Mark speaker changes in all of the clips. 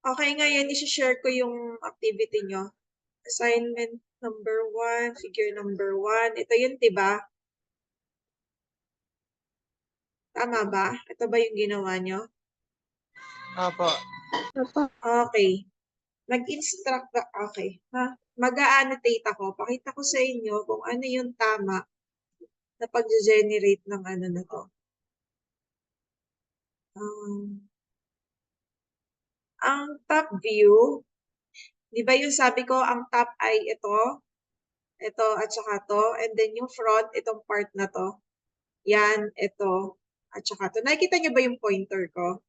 Speaker 1: Okay, ngayon isi-share ko yung activity nyo. Assignment number 1, figure number 1. Ito yun, diba? Tama ba? Ito ba yung ginawa nyo?
Speaker 2: Opo.
Speaker 1: Okay. Nag-instruct ka. Okay. Ha? Mag-a-annotate ako. Pakita ko sa inyo kung ano yung tama na pag-generate ng ano na to. Ang top view, di ba yung sabi ko, ang top ay ito at saka to, and then yung front, itong part na to. Yan, ito, at saka to. Nakikita niyo ba yung pointer ko?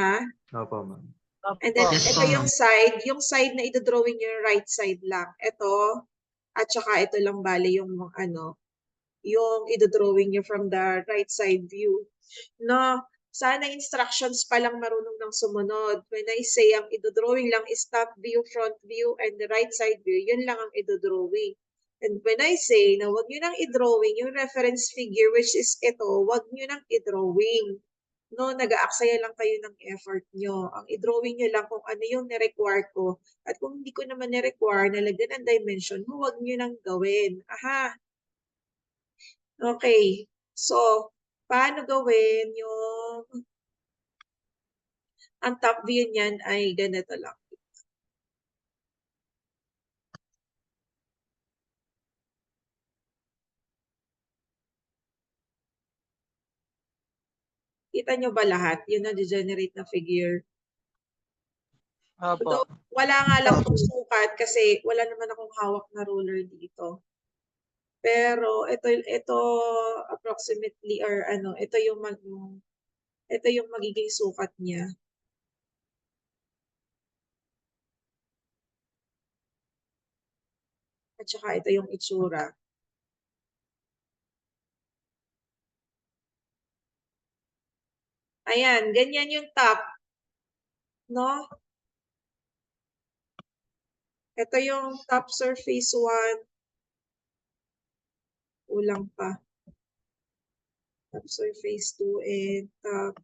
Speaker 1: Ha?
Speaker 2: Opo, ma'am.
Speaker 1: And then,
Speaker 2: Yes,
Speaker 1: ito yung side na idodrawing yung right side lang. Ito, at saka ito lang bali yung ano, yung idodrawing nyo from the right side view. No, sana instructions pa lang marunong ng sumunod. When I say ang idodrawing lang is top view, front view, and the right side view, yun lang ang idodrawing. And when I say na wag nyo nang idrawing yung reference figure, which is ito, wag nyo nang idrawing. No, nag-aaksaya lang kayo ng effort nyo. Ang i-drawing nyo lang kung ano yung ni-require ko. At kung hindi ko naman ni-require, nalagyan ang dimension mo, huwag nyo nang gawin. Aha. Okay. So, paano gawin yung ang top view niyan ay ganito lang. Kita nyo ba lahat? Yun ang generate na figure.
Speaker 2: Opo.
Speaker 1: Although, wala nga lang itong sukat kasi wala naman akong hawak na ruler dito. Pero ito approximately or ano, ito yung magiging sukat niya. At saka ito yung itsura. Ayan, ganyan yung top. No? Ito yung top surface 1. Kulang pa. Top surface 2 and top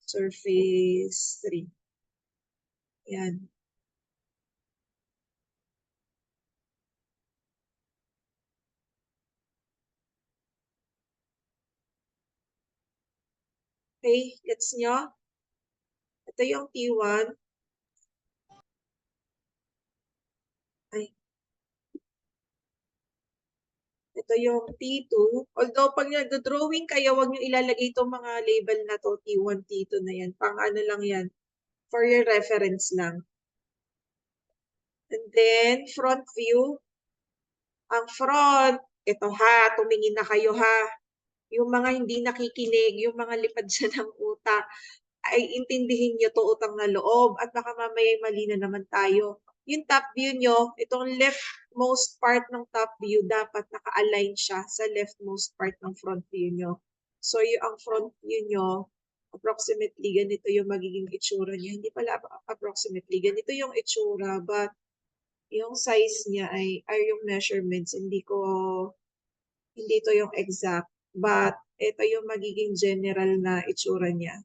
Speaker 1: surface 3. Yan. Okay, gets nyo? Ito yung T1. Ay. Ito yung T2. Although pag nag-drawing kayo, huwag nyo ilalagay itong mga label na to, T1, T2 na yan. Pang ano lang yan. For your reference lang. And then, front view. Ang front, ito ha, tumingin na kayo ha. Yung mga hindi nakikinig, yung mga lipad siya ng utak, ay intindihin nyo to utang na loob at baka mamaya mali na naman tayo. Yung top view nyo, itong leftmost part ng top view, dapat naka-align siya sa leftmost part ng front view nyo. So yung ang front view nyo, approximately ganito yung magiging itsura niya. Hindi pala approximately, ganito yung itsura, but yung size niya ay yung measurements, hindi to yung exact, but ito yung magiging general na itsura niya.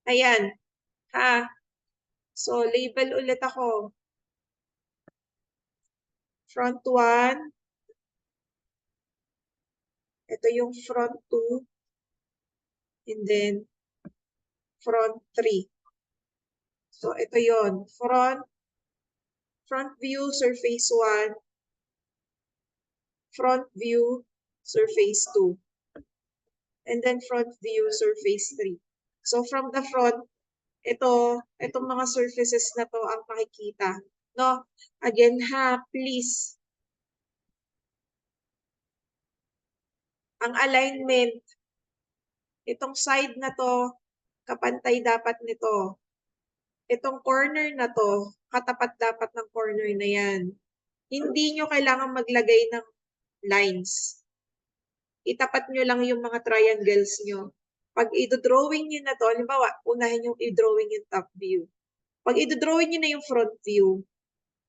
Speaker 1: Ayan. Ha? So, label ulit ako. Front 1. Ito yung front 2. And then, front 3. So, ito yon. Front view, surface 1. Front view, surface 2. And then, front view, surface 3. So, from the front, itong mga surfaces na to ang makikita. No? Again ha, please. Ang alignment, itong side na to, kapantay dapat nito. Itong corner na to, katapat dapat ng corner na yan. Hindi nyo kailangan maglagay ng lines. Itapat nyo lang yung mga triangles nyo. Pag i-drawing nyo na to, halimbawa, unahin yung i-drawing yung top view. Pag i-drawing nyo na yung front view,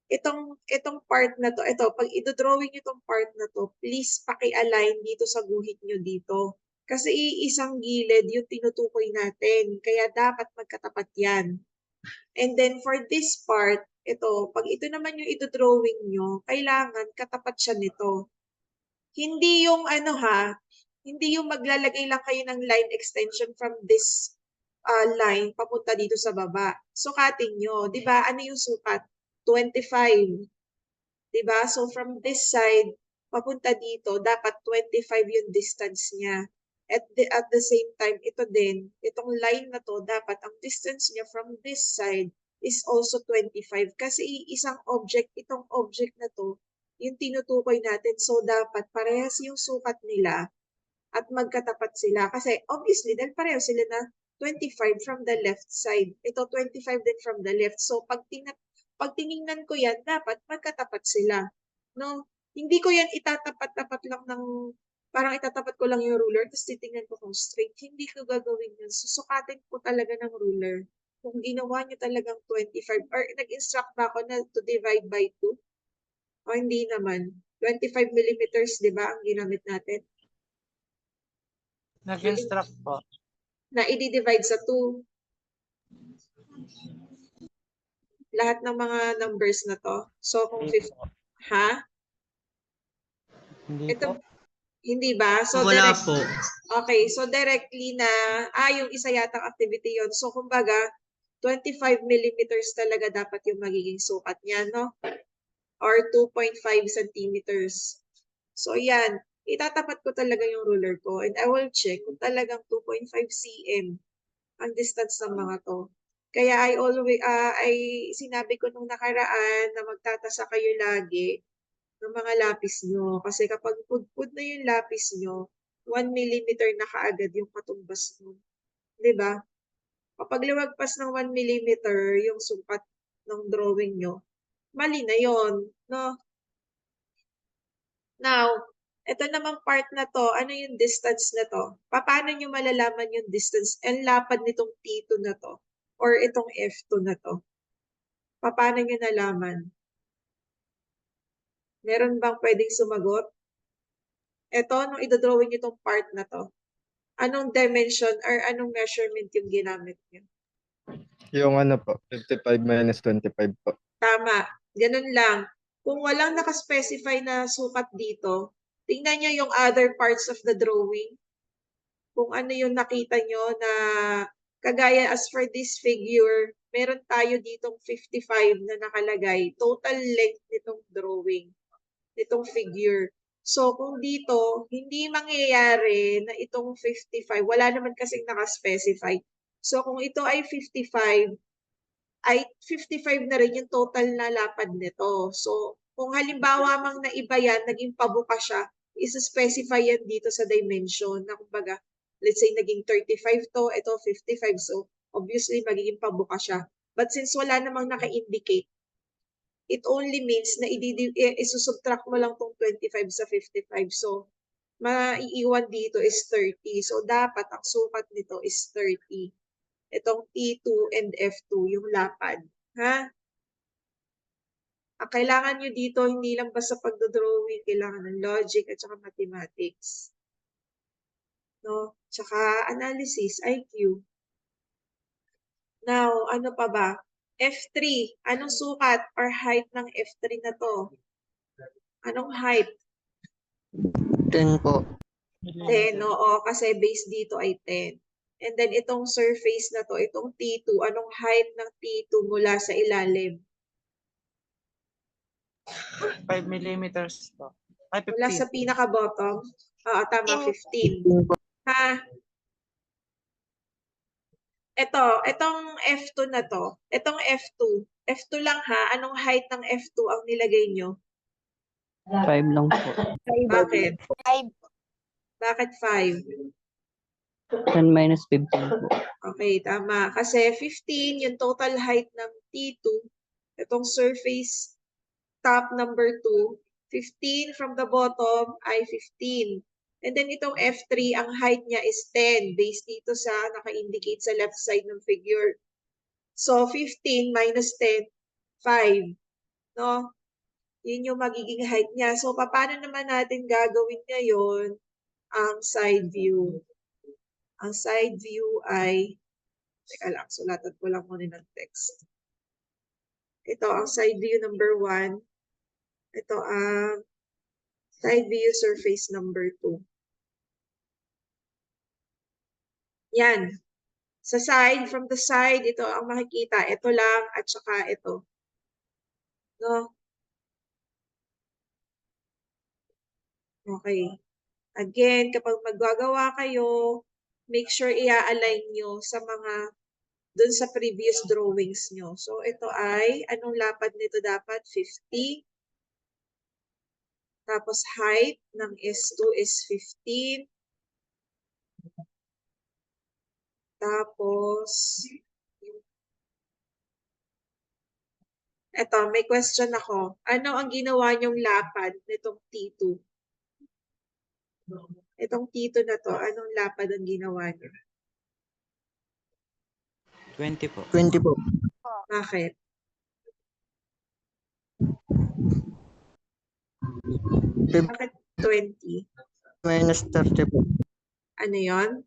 Speaker 1: itong part na to, pag i-drawing nyo itong part na to, please paki-align dito sa guhit nyo dito. Kasi iisang gilid yung tinutukoy natin. Kaya dapat magkatapat yan. And then for this part, pag ito naman yung ito-drawing nyo, kailangan katapat siya nito. Hindi yung hindi yung maglalagay lang kayo ng line extension from this line papunta dito sa baba. Sukatin nyo. Di ba? Ano yung sukat? 25. Di ba? So from this side, papunta dito, dapat 25 yung distance niya. At the same time, ito din, itong line na to, dapat ang distance niya from this side is also 25. Kasi isang object, itong object na to, yung tinutukoy natin. So dapat parehas yung sukat nila at magkatapat sila. Kasi obviously, dahil pareho sila na 25 from the left side. Ito 25 din from the left. So pag tiningnan ko yan, dapat magkatapat sila. No? Hindi ko yan itatapat-tapat lang ng, parang itatapat ko lang yung ruler, tapos titingnan ko kung straight. Hindi ko gagawin yun. Susukatin ko talaga ng ruler. Kung ginawa nyo talagang 25, or nag-instruct ba ako na to divide by 2? O hindi naman. 25 millimeters, di ba, ang ginamit natin?
Speaker 2: Nag-instruct po.
Speaker 1: Na i-divide sa 2. Lahat ng mga numbers na to. So, kung 50, ha?
Speaker 2: Hindi
Speaker 1: Ito,
Speaker 2: po.
Speaker 1: hindi ba? So,
Speaker 3: Wala po.
Speaker 1: okay, so directly na, yung isa yatang activity yon. So, kumbaga, 25 millimeters talaga dapat yung magiging sukat niya, no? Or 2.5 centimeters. So, yan. Itatapat ko talaga yung ruler ko and I will check kung talagang 2.5 cm ang distance ng mga to. Kaya sinabi ko nung nakaraan na magtatasa kayo lagi ng mga lapis nyo. Kasi kapag pudpud na yung lapis nyo, 1 millimeter na kaagad yung katumbas mo. Diba? Kapag lumagpas ng 1 millimeter yung sukat ng drawing nyo, mali na yon, no? Now, ito namang part na to, ano yung distance na to? Paano nyo malalaman yung distance and lapad nitong T2 na to? Or itong F2 na to? Paano nyo nalaman? Meron bang pwedeng sumagot? Ito, nung idodrawing itong part na to, anong dimension or anong measurement yung ginamit nyo?
Speaker 4: Yung ano po, 55 minus 25 po.
Speaker 1: Tama. Ganun lang. Kung walang nakaspecify na sukat dito, tingnan nyo yung other parts of the drawing. Kung ano yung nakita nyo na kagaya as for this figure, meron tayo ditong 55 na nakalagay. Total length nitong drawing, nitong figure. So kung dito, hindi mangyayari na itong 55, wala naman kasing nakaspecify. So kung ito ay 55, ay 55 na rin yung total na lapad nito. So kung halimbawa mang naiba yan, naging pabuka siya, isa-specify yan dito sa dimension na kumbaga, let's say naging 35 to, ito 55. So obviously magiging pabuka siya. But since wala namang naka-indicate, it only means na isusubtract mo lang tong 25 sa 55. So maiiwan dito is 30. So dapat ang sukat nito is 30. Itong T2 and F2, yung lapad. Ha? Ang kailangan nyo dito, hindi lang basta pagdodrawing, kailangan ng logic at saka mathematics. No? Tsaka analysis, IQ. Now, ano pa ba? F3. Anong sukat or height ng F3 na to? Anong height?
Speaker 3: 10 po.
Speaker 1: 10, oo, kasi base dito ay 10. And then itong surface na to, itong T2, anong height ng T2 mula sa ilalim?
Speaker 2: 5 millimeters po. Ay,
Speaker 1: Mula sa
Speaker 2: 15.
Speaker 1: pinaka-bottom? Oo, tama, 15. Ha? Itong F2 na to, itong F2, F2 lang ha, anong height ng F2 ang nilagay nyo?
Speaker 3: 5 lang po.
Speaker 1: Bakit?
Speaker 5: 5.
Speaker 1: Bakit 5?
Speaker 3: 10 minus 15 po.
Speaker 1: Okay, tama. Kasi 15, yung total height ng T2, itong surface top number 2, 15 from the bottom ay 15. And then itong F3, ang height niya is 10 based dito sa naka-indicate sa left side ng figure. So 15 minus 10, 5. No? Yun yung magiging height niya. So paano naman natin gagawin ngayon ang side view? Ang side view ay, teka lang, sulatan ko lang muna ng text. Ito ang side view number 1. Ito ang side view surface number 2. Yan. Sa side, from the side, ito ang makikita. Ito lang at saka ito. No? Okay. Again, kapag maggagawa kayo, make sure i-align nyo sa mga dun sa previous drawings nyo. So, ito ay, anong lapad nito dapat? 50. Tapos, height ng S2 is 15. Tapos, eto, may question ako. Ano ang ginawa niyong lapad nitong T2? Itong T2 na to, anong lapad ang ginawa niyo?
Speaker 3: 20 po.
Speaker 4: 20 po.
Speaker 1: Bakit? Bakit 20?
Speaker 4: Minus 30 po.
Speaker 1: Ano yon?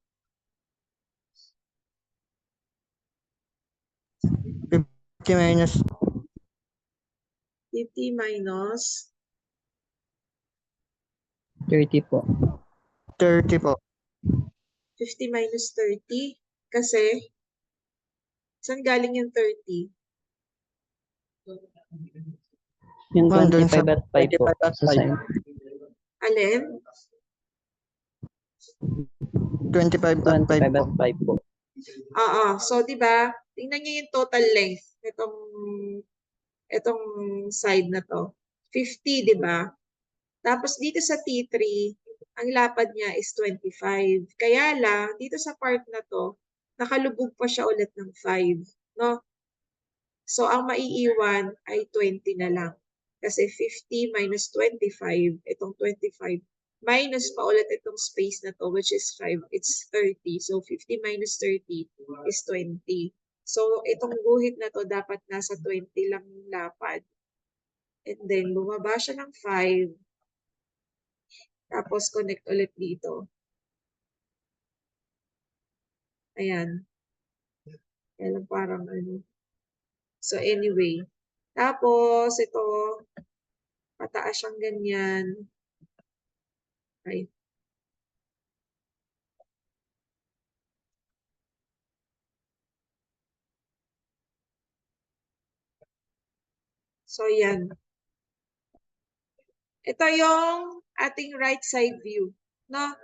Speaker 4: 50 minus
Speaker 1: 50 minus
Speaker 3: 30 po.
Speaker 4: 30 po.
Speaker 1: 50 minus 30? Kasi, saan galing yung 30?
Speaker 3: Yung
Speaker 4: Ma'am, dun
Speaker 3: 25 at 5 po.
Speaker 4: 25 at
Speaker 3: Sa
Speaker 4: 5.
Speaker 3: side.
Speaker 1: Alin?
Speaker 4: 25 at 5
Speaker 3: 25
Speaker 4: po.
Speaker 3: at 5 po.
Speaker 1: Oo. So, di ba? Tingnan niyo yung total length itong side na to. 50, di ba? Tapos dito sa T3, ang lapad niya is 25. Kaya lang, dito sa part na to, nakalubog pa siya ulit ng 5. No? So, ang maiiwan ay 20 na lang. Kasi 50 minus 25, itong 25, minus pa ulit itong space na to, which is 5, it's 30. So, 50 minus 30 is 20. So, itong guhit na to, dapat nasa 20 lang yung lapad. And then, bumaba siya ng 5. Tapos, connect ulit dito. Ayan. Kaya lang parang ano. So, anyway. Tapos, ito, pataas siyang ganyan. Okay. So, yan. Ito yung ating right side view. No?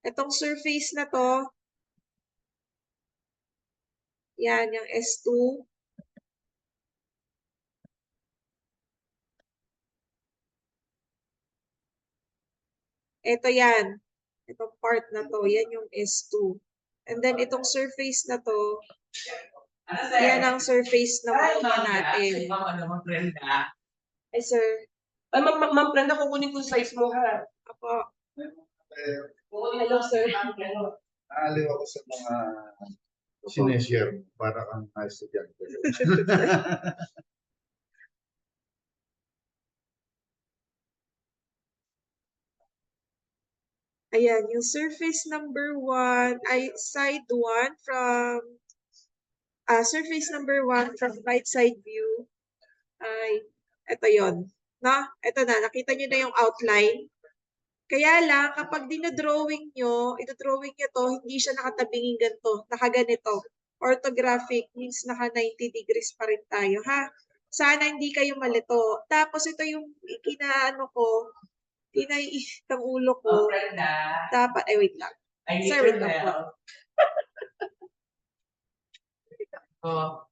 Speaker 1: Itong surface na to, yan, yung S2. Ito yan. Itong part na to, yan yung S2. And then, itong surface na to, yan ang surface na muna natin. Ay, sir.
Speaker 5: Ay, ma'am, Brenda, kukunin ko yung size mo, ha?
Speaker 1: Ako. Hello, sir.
Speaker 6: Naaliw ako sa mga sineshare mo para kang estudyante.
Speaker 1: Ayan, yung surface number 1, ay side 1 from, surface number 1 from right side view, ay, ito yon. No? Ito na, nakita nyo na yung outline. Kaya lang, kapag dinodrawing nyo, idodrawing nyo to, hindi siya nakatabingin ganito, nakaganito. Orthographic means naka 90 degrees pa rin tayo, ha? Sana hindi kayo malito. Tapos ito yung kinaano ko, kinaiisip ng ulo ko. Dapat, ay wait lang. Sir, wait lang po.
Speaker 5: Oh.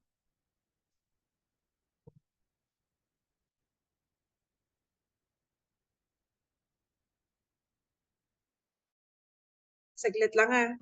Speaker 1: Saglit lang ha.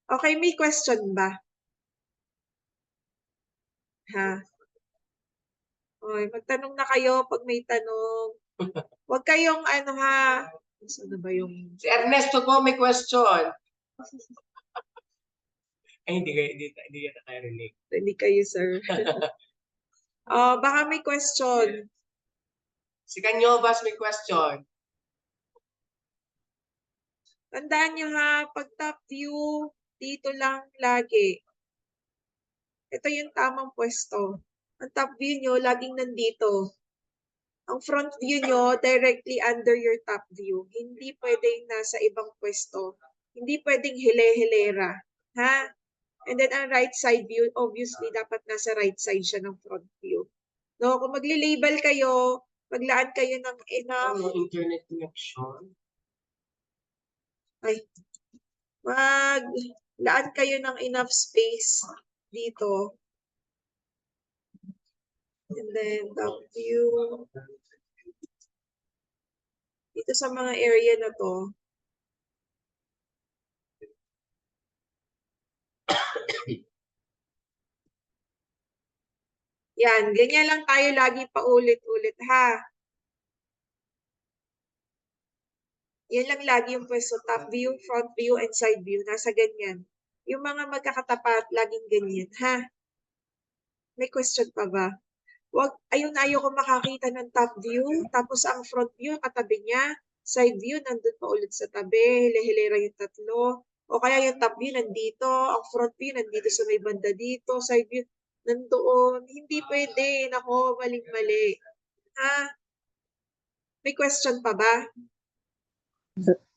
Speaker 1: Okay, may question ba? Ha? Oy, magtanong na kayo pag may tanong. Huwag kayong ano ha. Ano ba yung...
Speaker 5: Si Ernesto po may question. Ay, hindi ka nakarinig.
Speaker 1: Hindi kayo, sir. Baka may question.
Speaker 5: Si Canyovas may question.
Speaker 1: Tandaan nyo ha, pag top view, dito lang lagi. Ito yung tamang pwesto. Ang top view nyo, laging nandito. Ang front view nyo, directly under your top view. Hindi pwedeng nasa ibang pwesto. Hindi pwedeng hile-hilera. Ha? And then ang right side view, obviously, dapat nasa right side siya ng front view. No, kung magli-label kayo, maglaan kayo ng enough,
Speaker 5: Ano, internet connection?
Speaker 1: maglaan kayo ng enough space dito. And then top view. Dito sa mga area na to. Yan, ganyan lang tayo lagi paulit-ulit ha. Yan lang lagi yung pwesto, top view, front view, and side view. Nasa ganyan. Yung mga magkakatapat, laging ganyan ha. May question pa ba? Wag, ayun ayaw ko makakita ng top view, tapos ang front view, katabi niya, side view, nandun pa ulit sa tabi, hile-hilera yung tatlo, o kaya yung top view nandito, ang front view nandito sa may banda dito, side view nandoon. Hindi pwede, nako, maling-mali. Ha? May question pa ba?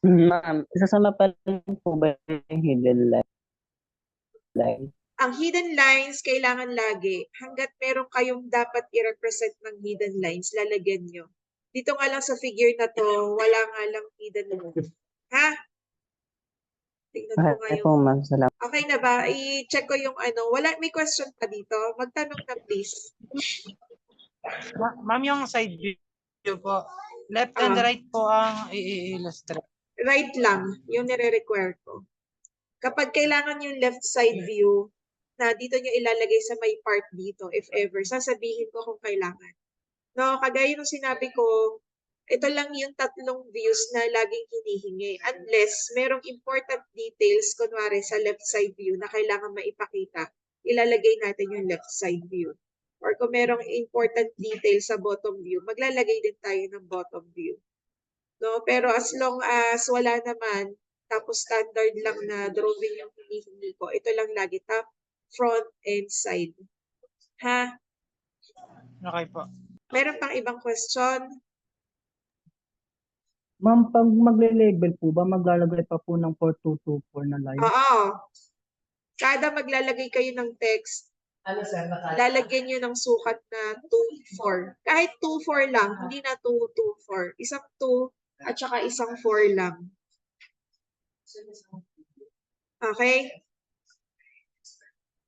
Speaker 3: Ma'am, isasama pa rin po ba yung hidden line?
Speaker 1: Ang hidden lines, kailangan lagi, hanggat meron kayong dapat i-represent ng hidden lines, lalagyan nyo. Dito nga lang sa figure na to, wala nga lang hidden line. Ha? Tingnan ko nga
Speaker 3: Okay
Speaker 1: yung...
Speaker 3: po, ma'am. Salamat.
Speaker 1: Okay na ba? I-check ko yung ano. Wala, may question pa dito. Magtanong na please.
Speaker 2: Ma'am, yung side view po, left and
Speaker 1: Ah.
Speaker 2: right po ang i-illustrate.
Speaker 1: Right lang, yung nire-require ko. Kapag kailangan yung left side view, na dito nyo ilalagay sa may part dito, if ever, sasabihin ko kung kailangan. No, kagaya ng sinabi ko, ito lang yung tatlong views na laging hinihingi. Unless merong important details, kunwari sa left side view na kailangan maipakita, ilalagay natin yung left side view. Or kung merong important details sa bottom view, maglalagay din tayo ng bottom view. No, pero as long as wala naman, tapos standard lang na drawing yung hinihingi ko, ito lang lagi, top, front, and side. Ha?
Speaker 2: Okay po.
Speaker 1: Meron pang ibang question?
Speaker 7: Ma'am, pag magle-label po ba, maglalagay pa po ng 4224 na line?
Speaker 1: Oo. Kada maglalagay kayo ng text,
Speaker 5: Ano sir,
Speaker 1: lalagyan nyo ng sukat na 2-4. Kahit 2-4 lang, hindi na 2-2-4. Isang 2 at saka isang 4 lang. Okay?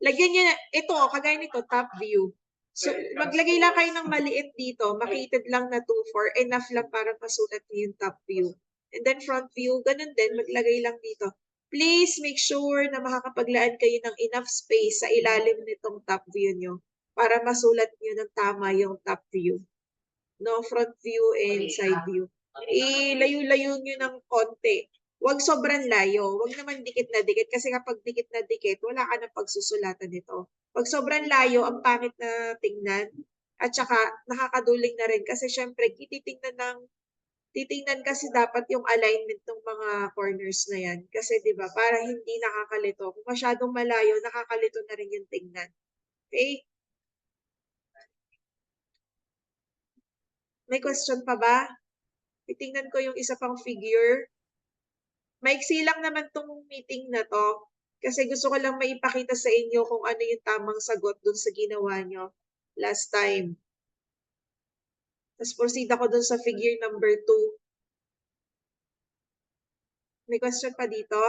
Speaker 1: Lagyan nyo na, ito, kagaya nito, top view. So, maglagay lang kayo ng maliit dito, makitid lang na 2-4, enough lang para masulat nyo yung top view. And then front view, ganun din, maglagay lang dito. Please make sure na makakapaglaan kayo ng enough space sa ilalim nitong top view nyo para masulat nyo ng tama yung top view. No, front view and side view. Ilayo-layo nyo ng konti. Huwag sobrang layo. Huwag naman dikit na dikit kasi kapag dikit na dikit, wala ka ng pagsusulatan nito. Pag sobrang layo, ang pangit na tingnan at saka nakakaduling na rin kasi syempre titingnan kasi dapat yung alignment ng mga corners na yan. Kasi 'di ba para hindi nakakalito. Kung masyadong malayo, nakakalito na rin yung tingnan. Okay? May question pa ba? Titingnan ko yung isa pang figure. Maiksi lang naman tong meeting na to. Kasi gusto ko lang maipakita sa inyo kung ano yung tamang sagot dun sa ginawa nyo last time. Tapos proceed ako dun sa figure number 2. May question pa dito?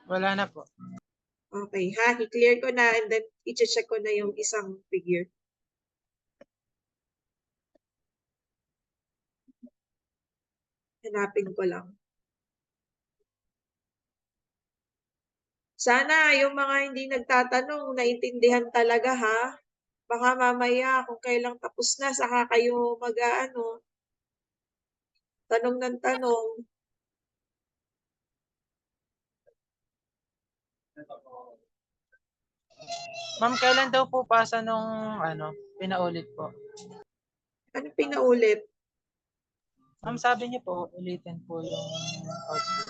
Speaker 2: Wala na po.
Speaker 1: Okay, ha? I-clear ko na and then i-check ko na yung isang figure. Hanapin ko lang. Sana yung mga hindi nagtatanong, naintindihan talaga ha. Baka mamaya kung kailang tapos na, saka kayo mag-aano, tanong ng tanong.
Speaker 2: Ma'am, kailan daw po pasa nung pinaulit po?
Speaker 1: Ano pinaulit?
Speaker 2: Ma'am, sabi niyo po, ulitin po yung output.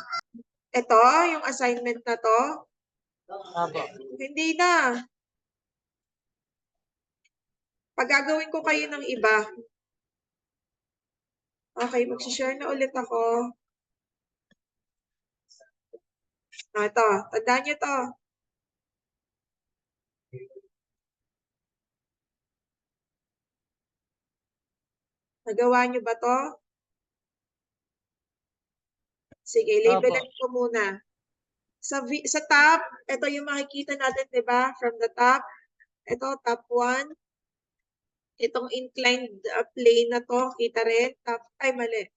Speaker 1: Ito, yung assignment na to?
Speaker 2: Apo.
Speaker 1: Hindi na. Pagagawin ko kayo ng iba. Okay, mag-share na ulit ako. Ito, tandaan nyo to. Nagawa nyo ba to? Sige, labelan ko muna. Sa top, ito yung makikita natin, di ba? From the top, ito, top 1. Itong inclined plane na to, kita rin. Top, ay, mali.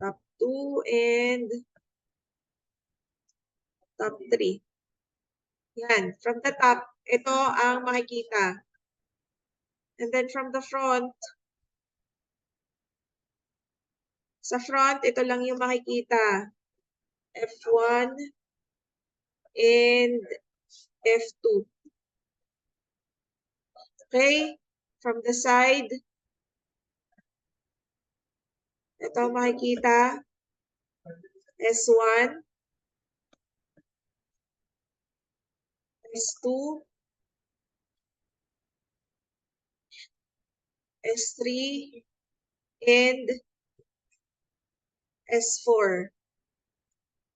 Speaker 1: Top 2 and top 3. Yan. From the top, ito ang makikita. And then from the front, sa front, ito lang yung makikita. F1 and F2. Okay? From the side, ito makikita. S1, S2, S3, and S4.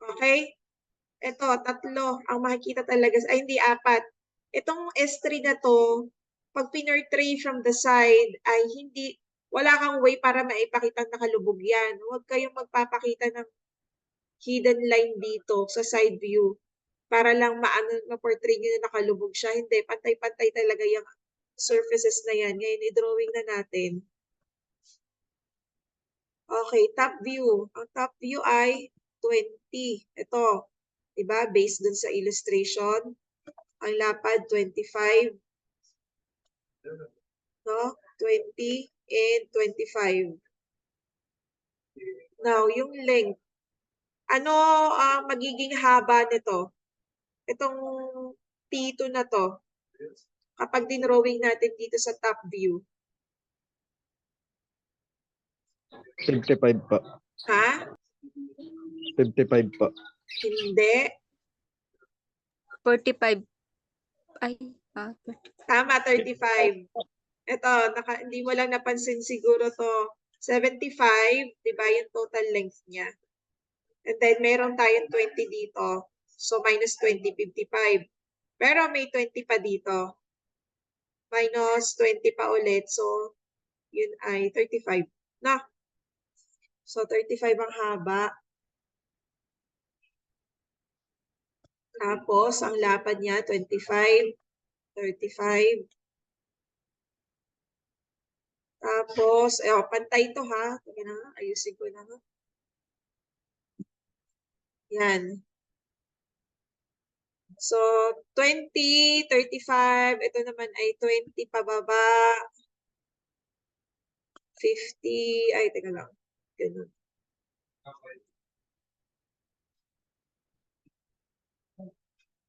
Speaker 1: Okay? Ito, tatlo ang makikita talaga. Ay, hindi, 4. Itong S3 na to, pag pinortray from the side, ay hindi, wala kang way para maipakita nakalubog yan. Huwag kayong magpapakita ng hidden line dito sa side view para lang ma-portray nyo na nakalubog siya. Hindi, pantay-pantay talaga yung surfaces na yan. Ngayon, i-drawing na natin. Okay, top view. Ang top view ay 20. Ito, diba? Based dun sa illustration. Ang lapad, 25. No? 20 and 25. Now, yung length. Ano ang magiging haba nito? Itong P2 na to. Kapag dinrawing natin dito sa top view.
Speaker 4: 55 po.
Speaker 1: Ha?
Speaker 4: 55 po.
Speaker 1: Hindi.
Speaker 8: 45. Ay, 35.
Speaker 1: Tama, 35. Ito, hindi mo lang napansin siguro to. 75, di ba yung total length niya? And then, meron tayong 20 dito. So, minus 20, 55. Pero may 20 pa dito. Minus 20 pa ulit. So, yun ay 35. Na. So, 35 ang haba. Tapos, ang lapad niya, 25, 35. Tapos, pantay ito ha. Teka na, ayusin ko na. Yan. So, 20, 35. Ito naman ay 20 pababa. 50. Ay, teka lang. Ganun.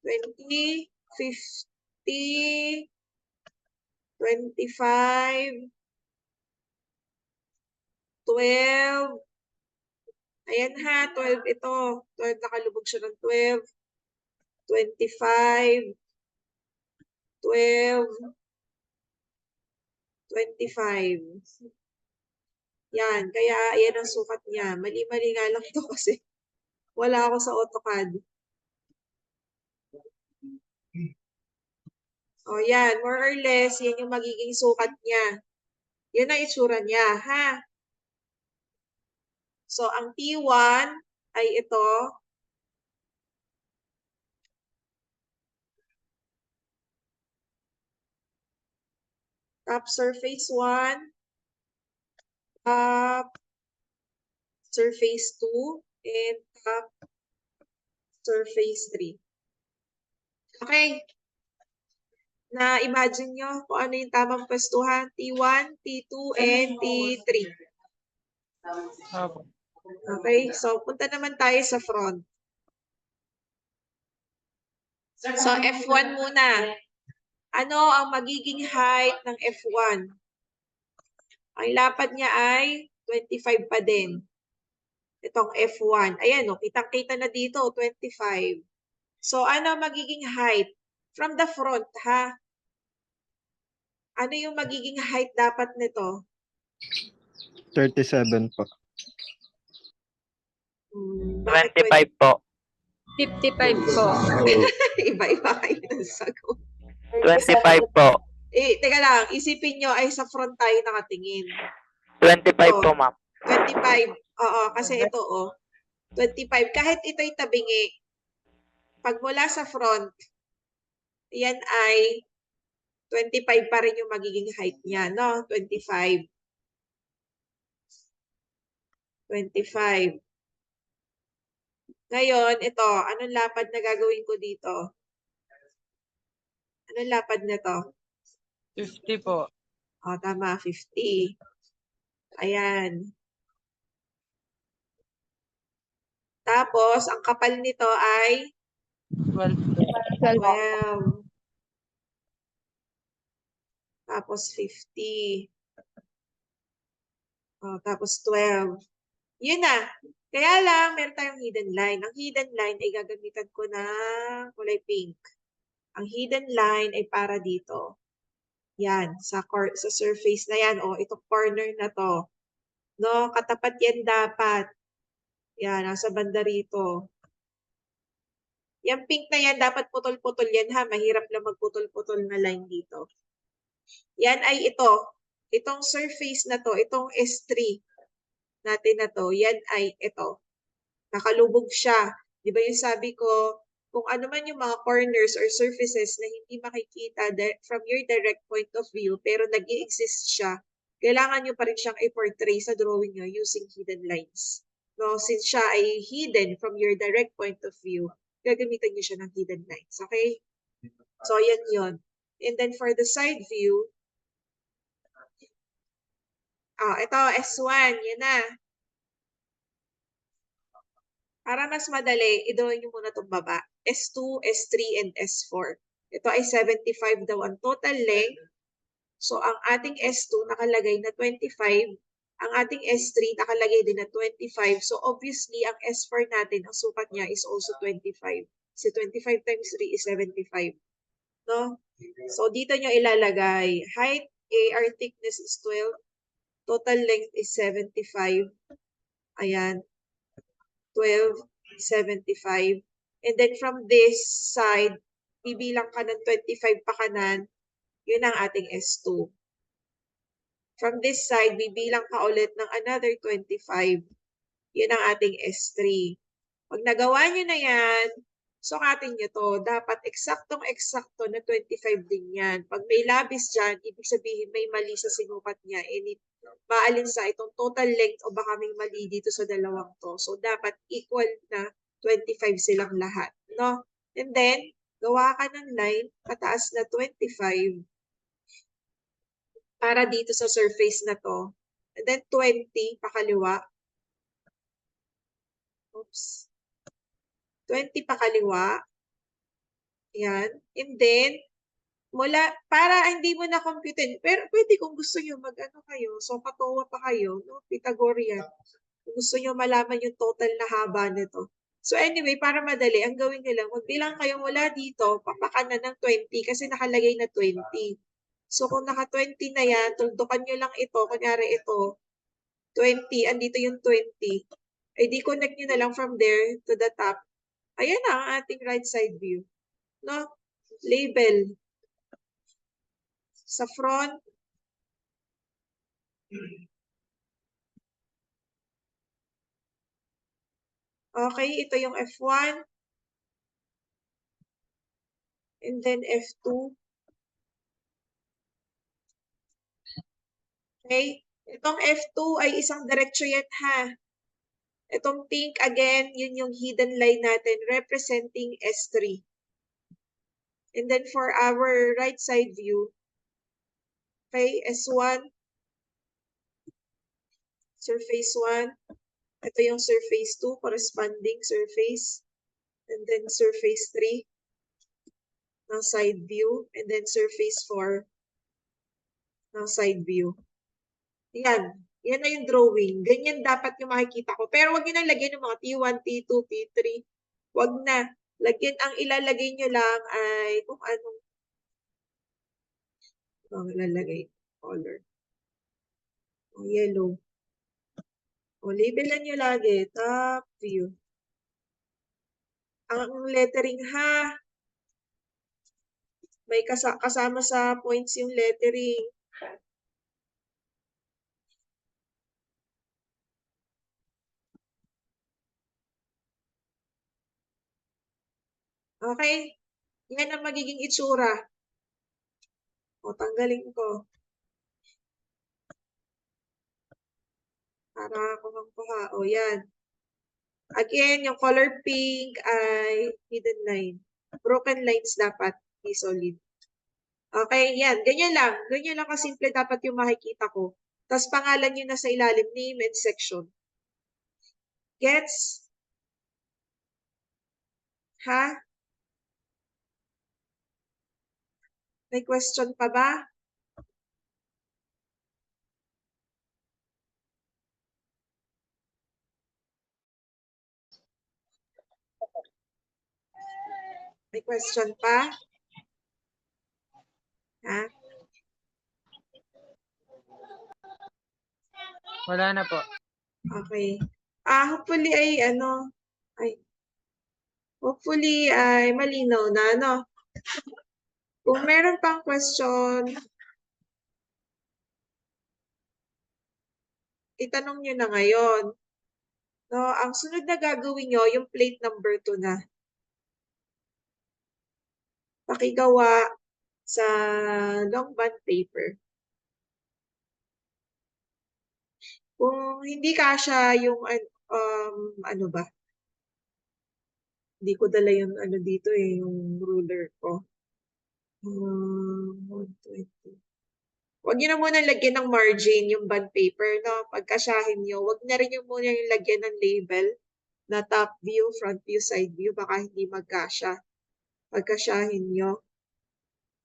Speaker 1: 20, 50, 25, 12. Ayan ha, 12 ito. 12, nakalubog siya ng 12. 25, 12, 25. Yan, kaya yan ang sukat niya. Mali-mali nga lang to kasi wala ako sa AutoCAD. O yan, more or less, yan yung magiging sukat niya. Yan ang itsura niya, ha? So, ang T1 ay ito. Top surface 1. top, surface 2, and top, surface 3. Okay. Na-imagine nyo kung ano yung tamang pwestuhan? T1, T2, and T3.
Speaker 2: Opo.
Speaker 1: Okay, so punta naman tayo sa front. So F1 muna. Ano ang magiging height ng F1? Ang lapad niya ay 25 pa din. Itong F1. Ayan o, kitang-kita na dito, 25. So ano ang magiging height? From the front, ha? Ano yung magiging height dapat nito?
Speaker 4: 37 po.
Speaker 1: Bakit
Speaker 3: 25 po.
Speaker 8: 55 po.
Speaker 1: Iba-iba kayo ng sagot.
Speaker 3: 25 po.
Speaker 1: Teka lang, isipin nyo ay sa front tayo nakatingin.
Speaker 3: 25
Speaker 1: Oh.
Speaker 3: po, ma'am.
Speaker 1: 25. Oo, kasi ito, 25. Kahit ito'y tabingi. Pag mula sa front, yan ay 25 pa rin yung magiging height niya, no? 25. 25. Ngayon, ito, anong lapad na gagawin ko dito? Anong lapad na to?
Speaker 2: 50 po.
Speaker 1: Tama, 50. Ayan. Tapos, ang kapal nito ay
Speaker 2: 12 po.
Speaker 1: 12. Tapos 50. Tapos 12. Yun na. Kaya lang, meron tayong hidden line. Ang hidden line ay gagamitan ko ng kulay pink. Ang hidden line ay para dito. Yan, sa surface na yan. Itong corner na to. No, katapat yan dapat. Yan, nasa banda rito. Yung pink na yan, dapat putol-putol yan ha. Mahirap lang magputol-putol na line dito. Yan ay ito. Itong surface na to, itong S3 natin na to, yan ay ito. Nakalubog siya. Di ba yung sabi ko, kung ano man yung mga corners or surfaces na hindi makikita from your direct point of view, pero nag-i-exist siya, kailangan nyo pa rin siyang i-portray sa drawing nyo using hidden lines. No, since siya ay hidden from your direct point of view, gagamitan nyo siya ng hidden lines. Okay? So, yan yun. And then for the side view, ito, S1, yan na. Para mas madali, i-drawing nyo muna itong baba. S2, S3, and S4. Ito ay 75 daw ang total length. So, ang ating S2 nakalagay na 25. Ang ating S3 nakalagay din na 25. So, obviously, ang S4 natin, ang sukat niya is also 25. Kasi 25 times 3 is 75. No? So, dito nyo ilalagay. Height, AR thickness is 12. Total length is 75. Ayan. 12, 75. And then from this side, bibilang ka ng 25 pa kanan, yun ang ating S2. From this side, bibilang ka ulit ng another 25. Yun ang ating S3. Pag nagawa nyo na yan, sukatin nyo to. Dapat eksaktong-eksakto na 25 din yan. Pag may labis dyan, ibig sabihin may mali sa sinukat niya. Maalin sa itong total length o baka may mali dito sa dalawang to. So, dapat equal na 25 silang lahat. No? And then, gawa ka ng line, pataas na 25 para dito sa surface na to. And then, 20 pakaliwa. Oops. 20 pakaliwa. Yan. And then, para hindi mo na computein, pero pwede kung gusto nyo mag-ano kayo, so katowa pa kayo, no? Pythagorean. Kung gusto nyo malaman yung total na haba nito. So anyway, para madali, ang gawin nyo lang, magbilang kayo mula dito, papakanan ng 20 kasi nakalagay na 20. So kung naka 20 na yan, tuldukan nyo lang ito, kunyari ito, 20, andito yung 20. Ay di connect nyo na lang from there to the top. Ayan na ang ating right side view. No? Label. Sa front, okay, ito yung F1. And then F2. Okay, Itong F2 ay isang diretsyo yan ha. Itong pink again, yun yung hidden line natin representing S3. And then for our right side view, okay, S1, surface 1, ito yung surface 2, corresponding surface, and then surface 3 ng side view, and then surface 4 ng side view. Yan. Yan na yung drawing. Ganyan dapat yung makikita ko. Pero wag nyo na lagyan yung mga T1, T2, T3. Wag na. Lagyan, ang ilalagay nyo lang ay kung anong ilalagay. Color. O, yellow. O, labelan nyo lagi. Top view. Ang lettering ha. May kasama sa points yung lettering. Okay? Yan ang magiging itsura. O, tanggalin ko. Para kuha. O, yan. Again, yung color pink ay hidden line. Broken lines dapat. Be solid. Okay, yan. Ganyan lang. Ganyan lang kasimple dapat yung makikita ko. Tapos pangalan nyo na sa ilalim, name and section. Gets? Ha? May question pa ba? May question pa? Ha?
Speaker 2: Wala na po.
Speaker 1: Okay. Hopefully ay malinaw na, no? Kung meron pang question, itanong nyo na ngayon. No, ang sunod na gagawin nyo, yung plate number 2 na. Pakigawa sa long bond paper. Kung hindi kasya yung ano ba? Hindi ko dala yung ano dito yung ruler ko. 120. Huwag nyo na muna lagyan ng margin yung bond paper, no? Pagkasyahin nyo, huwag na rin yung muna yung lagyan ng label na top view, front view, side view, baka hindi magkasya. Pagkasyahin nyo.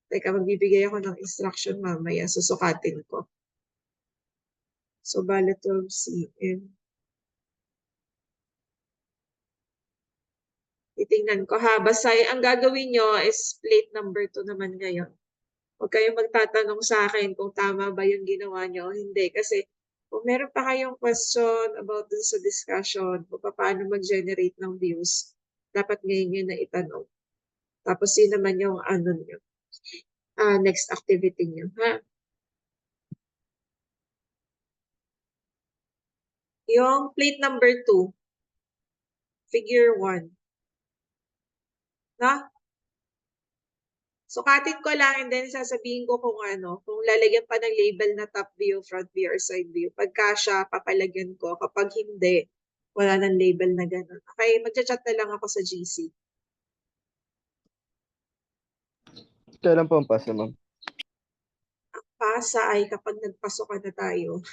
Speaker 1: Teka, magbibigay ako ng instruction mamaya, susukatin ko. So, bale 12 cm. Titingnan ko ha. Basta ang gagawin nyo is plate number 2 naman ngayon. Huwag kayong magtatanong sa akin kung tama ba yung ginawa nyo. Hindi. Kasi kung meron pa kayong question about dun sa discussion kung paano mag-generate ng views, dapat ngayon yun na itanong. Tapos yun naman yung ano nyo. Next activity nyo. Ha? Yung plate number 2. Figure 1. No? Sukatin ko lang and then sasabihin ko kung ano, kung lalagyan pa ng label na top view, front view, or side view. Pagka siya, papalagyan ko. Kapag hindi, wala nang label na gano'n. Okay, magchat-chat na lang ako sa GC.
Speaker 4: Kailan po ang pasa, ma'am?
Speaker 1: Ang pasa ay kapag nagpasok na tayo.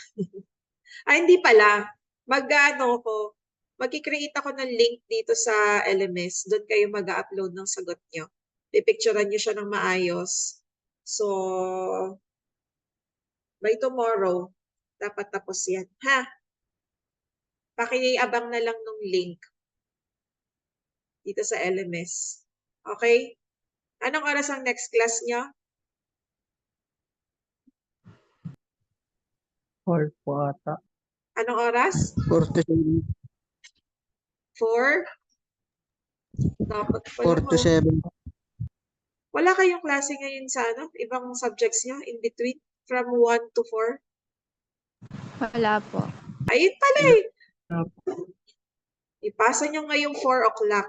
Speaker 1: Hindi pala. Mag-ano ko, mag-create ako ng link dito sa LMS. Doon kayo mag-upload ng sagot nyo. Pipicturean nyo siya ng maayos. So, by tomorrow, dapat tapos yan. Ha? Pakiabang na lang ng link dito sa LMS. Okay? Anong oras ang next class nyo?
Speaker 7: 4 po ata.
Speaker 1: Anong oras?
Speaker 3: 47.
Speaker 1: 4? Dapat pala
Speaker 3: 4 to 7.
Speaker 1: Wala kayong klase ngayon sa ano? Ibang subjects nyo in between? From 1 to 4?
Speaker 8: Wala po.
Speaker 1: Ayun pala eh. Ipasa nyo ngayong 4 o'clock.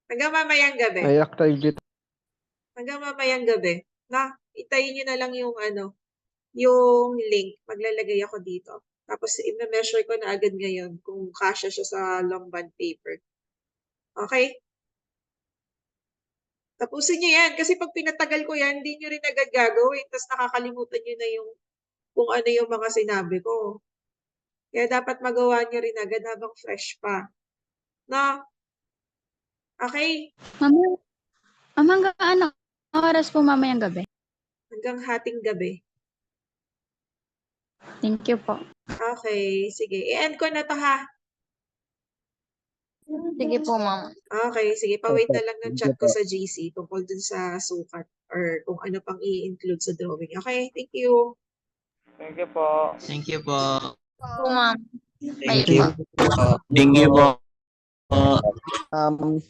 Speaker 1: Hanggang mamayang gabi.
Speaker 4: May activity.
Speaker 1: Hanggang mamayang gabi. Na, itayin nyo na lang yung ano, yung link, maglalagay ako dito. Tapos, i-measure ko na agad ngayon kung kasya siya sa long bond paper. Okay? Tapusin nyo yan. Kasi pag pinatagal ko yan, hindi nyo rin agad gagawin. Tapos nakakalimutan nyo na yung kung ano yung mga sinabi ko. Kaya dapat magawa nyo rin agad habang fresh pa. No? Okay?
Speaker 8: Ma'am, hanggang ano oras po mamayang gabi?
Speaker 1: Hanggang hating gabi.
Speaker 8: Thank you po.
Speaker 1: Okay. Sige. I-end ko na to ha.
Speaker 8: Sige po, ma'am.
Speaker 1: Okay. Sige. Pa-wait na lang ng
Speaker 3: Thank
Speaker 1: chat
Speaker 3: you
Speaker 1: ko
Speaker 3: po.
Speaker 1: sa GC tungkol dun sa sukat or kung ano pang i-include sa drawing. Okay. Thank you.
Speaker 2: Thank you po.
Speaker 9: Thank you po.
Speaker 8: Po, ma'am.
Speaker 9: Thank you po. Thank you po.
Speaker 3: Um,